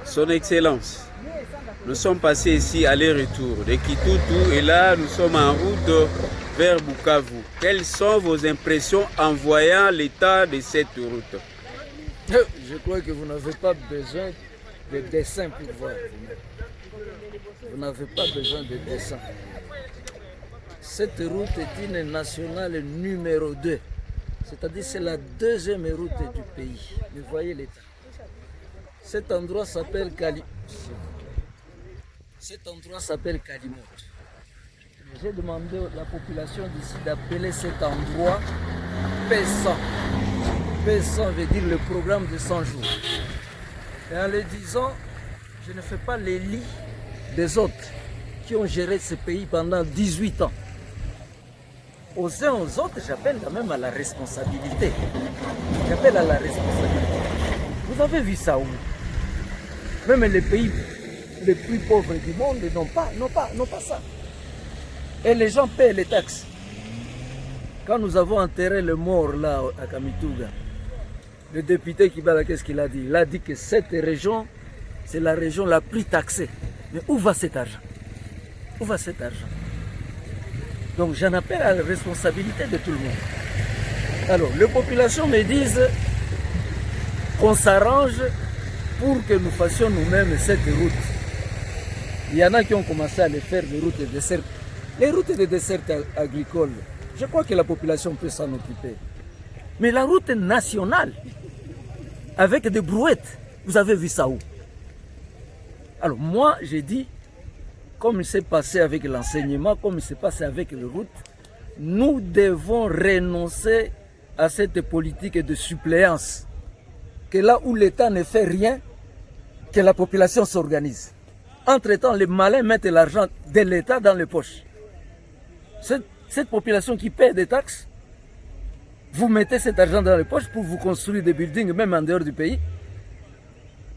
Son Excellence, nous sommes passés ici aller-retour de Kitutu et là nous sommes en route vers Bukavu. Quelles sont vos impressions en voyant l'état de cette route? Je crois que vous n'avez pas besoin de dessin pour voir. Vous n'avez pas besoin de dessin. Cette route est une nationale numéro 2. C'est-à-dire c'est la deuxième route du pays. Vous voyez l'état. Cet endroit s'appelle Kalimout. J'ai demandé à la population d'ici d'appeler cet endroit P100. P100 veut dire le programme de 100 jours. Et en le disant, je ne fais pas les lits des autres qui ont géré ce pays pendant 18 ans. Aux uns aux autres, j'appelle quand même à la responsabilité. J'appelle à la responsabilité. Vous avez vu ça où? Même les pays les plus pauvres du monde n'ont pas ça. Et les gens paient les taxes. Quand nous avons enterré le mort là à Kamituga, le député Kibala, qu'est-ce qu'il a dit? Il a dit que cette région, c'est la région la plus taxée. Mais où va cet argent? Où va cet argent? Donc j'en appelle à la responsabilité de tout le monde. Alors, les populations me disent qu'on s'arrange pour que nous fassions nous-mêmes cette route. Il y en a qui ont commencé à les faire, les routes de dessert. Les routes de dessert agricoles, je crois que la population peut s'en occuper. Mais la route nationale, avec des brouettes, vous avez vu ça où? Alors moi, j'ai dit, comme il s'est passé avec l'enseignement, comme il s'est passé avec les routes, nous devons renoncer à cette politique de suppléance. Que là où l'État ne fait rien, que la population s'organise. Entre-temps, les malins mettent l'argent de l'État dans les poches. Cette population qui paie des taxes, vous mettez cet argent dans les poches pour vous construire des buildings, même en dehors du pays.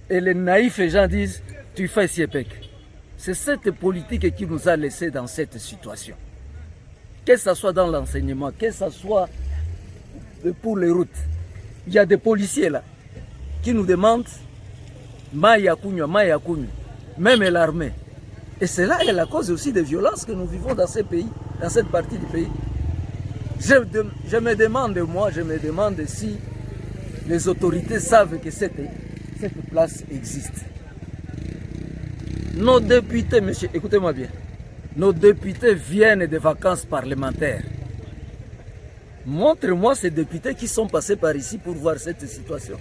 Et les naïfs gens disent, tu fais Siepec. C'est cette politique qui nous a laissés dans cette situation. Que ce soit dans l'enseignement, que ce soit pour les routes. Il y a des policiers là qui nous demandent Maya Kunywa, même l'armée. Et cela est la cause aussi des violences que nous vivons dans ces pays, dans cette partie du pays. Je me demande si les autorités savent que cette place existe. Nos députés, monsieur, écoutez-moi bien, nos députés viennent de vacances parlementaires. Montre-moi ces députés qui sont passés par ici pour voir cette situation.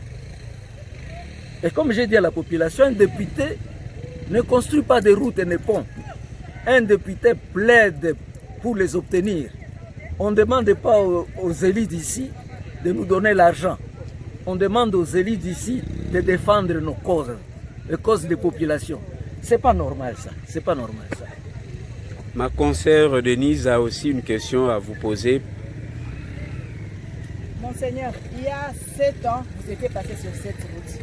Et comme j'ai dit à la population, un député ne construit pas de routes et de ponts. Un député plaide pour les obtenir. On ne demande pas aux élites d'ici de nous donner l'argent. On demande aux élites d'ici de défendre nos causes, les causes des populations. C'est pas normal ça, c'est pas normal ça. Ma consoeur Denise a aussi une question à vous poser. Monseigneur, il y a 7 ans, vous étiez passé sur cette route.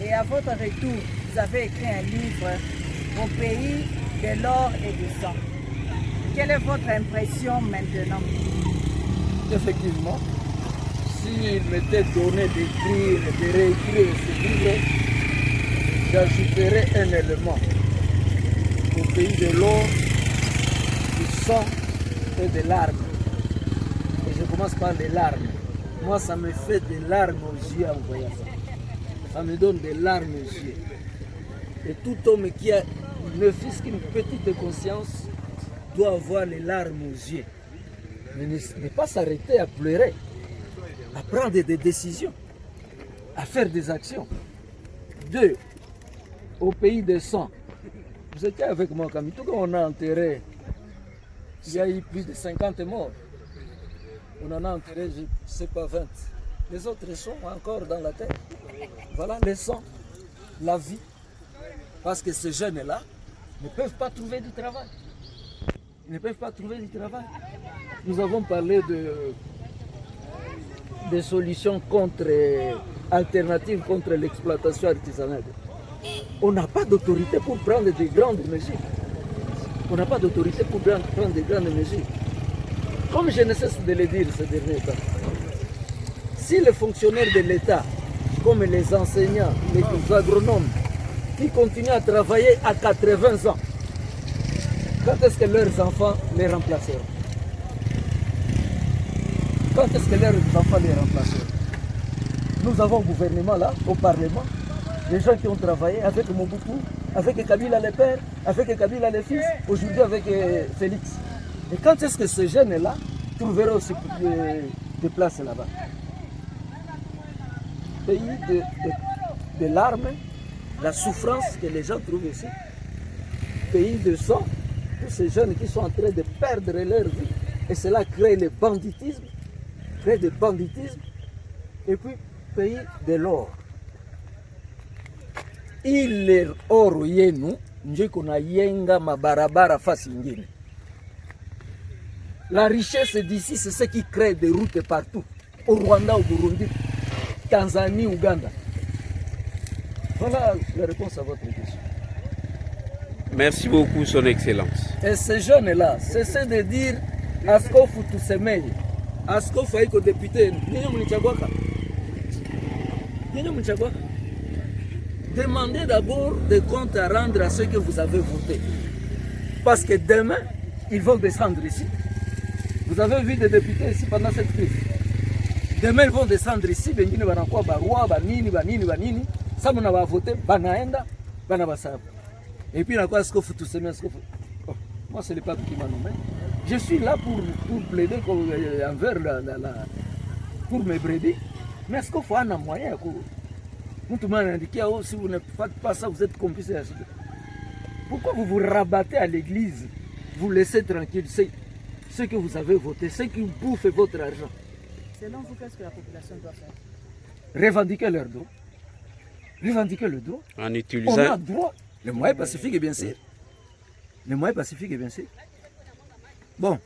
Et à votre retour, vous avez écrit un livre au pays de l'or et du sang. Quelle est votre impression maintenant? Effectivement, s'il m'était donné d'écrire, de réécrire ce livre, j'ajouterais un élément. Au pays de l'or, du sang et des larmes. Et je commence par les larmes. Moi, ça me fait des larmes aux yeux en voyant ça. Ça me donne des larmes aux yeux. Et tout homme qui a ne fût-ce qu'une petite conscience doit avoir les larmes aux yeux. Mais ne pas s'arrêter à pleurer, à prendre des décisions, à faire des actions. 2. Au pays de sang. Vous étiez avec moi, Camille. Tout quand on a enterré, il y a eu plus de 50 morts. On en a enterré, je ne sais pas, 20. Les autres sont encore dans la terre. Voilà le sang, la vie. Parce que ces jeunes-là ne peuvent pas trouver du travail. Ils ne peuvent pas trouver du travail. Nous avons parlé de solutions alternatives contre l'exploitation artisanale. On n'a pas d'autorité pour prendre de grandes mesures. On n'a pas d'autorité pour prendre de grandes mesures. Comme je ne cesse de le dire ces derniers temps, si les fonctionnaires de l'État comme les enseignants, les agronomes, qui continuent à travailler à 80 ans. Quand est-ce que leurs enfants les remplaceront? Quand est-ce que leurs enfants les remplaceront? Nous avons un gouvernement là, au Parlement, des gens qui ont travaillé avec Mobutu, avec Kabila le père, avec Kabila le fils, aujourd'hui avec Félix. Et quand est-ce que ces jeunes-là trouveront aussi des places là-bas? Pays de larmes, la souffrance que les gens trouvent ici. Pays de sang, tous ces jeunes qui sont en train de perdre leur vie. Et cela crée le banditisme, et puis pays de l'or. Ile oro yenu njiko na yenga mabarabara fasi ingine. La richesse d'ici, c'est ce qui crée des routes partout. Au Rwanda, au Burundi, Tanzanie, Ouganda. Voilà la réponse à votre question. Merci beaucoup, Son Excellence. Et ces jeunes-là, cessez de dire Askofu Tusemeye. Askofu haiko député. Nyinyi mlichagwaka. Demandez d'abord des comptes à rendre à ceux que vous avez votés. Parce que demain, ils vont descendre ici. Vous avez vu des députés ici pendant cette crise. Demain, ils vont descendre ici. Bengine banakuwa barua, banini. Ça, on va voter, banaenda, banabasaba. Et puis, là, Askofu Tusemeye, Askofu. Oh, moi, ce n'est pas qui m'a nommé. Je suis là pour plaider envers pour mes brebis. Mais est-ce qu'il faut un moyen? Tout m'a indiqué, si vous ne faites pas ça, vous êtes complice. Pourquoi vous vous rabattez à l'église? Vous laissez tranquille ceux que vous avez voté, ceux qui bouffent votre argent. Selon vous, qu'est-ce que la population doit faire? Revendiquer leurs droits. Revendiquer le droit. En utilisant... On a droit. Le moyen pacifique, bien sûr. Le moyen pacifique, bien sûr. Bon.